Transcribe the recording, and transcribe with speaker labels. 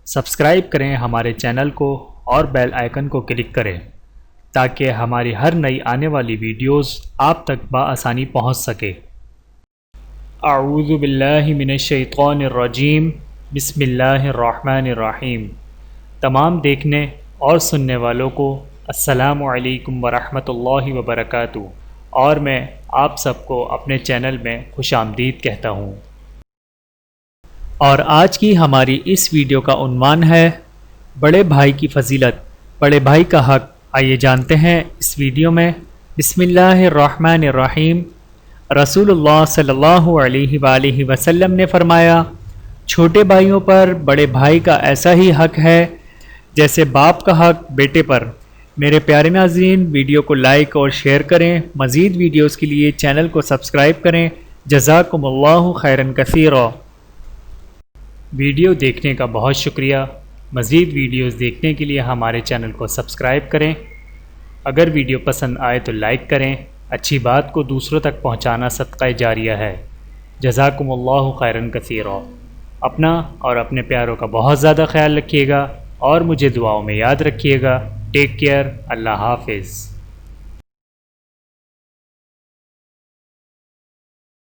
Speaker 1: Subscribe کریں ہمارے channel کو اور بیل آئیکن کو کلک کریں تاکہ ہماری ہر نئی آنے والی ویڈیوز آپ تک بآسانی پہنچ سکے۔ اعوذ باللہ من الشیطان الرجیم، بسم اللہ الرحمن الرحیم۔ تمام دیکھنے اور سننے والوں کو السلام علیکم ورحمۃ اللہ وبرکاتہ، اور میں آپ سب کو اپنے چینل میں خوش آمدید کہتا ہوں۔ اور آج کی ہماری اس ویڈیو کا عنوان ہے بڑے بھائی کی فضیلت، بڑے بھائی کا حق۔ آئیے جانتے ہیں اس ویڈیو میں۔ بسم اللہ الرحمن الرحیم۔ رسول اللہ صلی اللہ علیہ وآلہ وسلم نے فرمایا، چھوٹے بھائیوں پر بڑے بھائی کا ایسا ہی حق ہے جیسے باپ کا حق بیٹے پر۔ میرے پیارے ناظرین، ویڈیو کو لائک اور شیئر کریں۔ مزید ویڈیوز کے لیے چینل کو سبسکرائب کریں۔ جزاکم اللہ خیرا کثیرا۔ ویڈیو دیکھنے کا بہت شکریہ۔ مزید ویڈیوز دیکھنے کے لیے ہمارے چینل کو سبسکرائب کریں۔ اگر ویڈیو پسند آئے تو لائک کریں۔ اچھی بات کو دوسروں تک پہنچانا صدقہ جاریہ ہے۔ جزاکم اللہ خیرا کثیرا۔ اپنا اور اپنے پیاروں کا بہت زیادہ خیال رکھیے گا اور مجھے دعاؤں میں یاد رکھیے گا۔ Take care. اللہ حافظ۔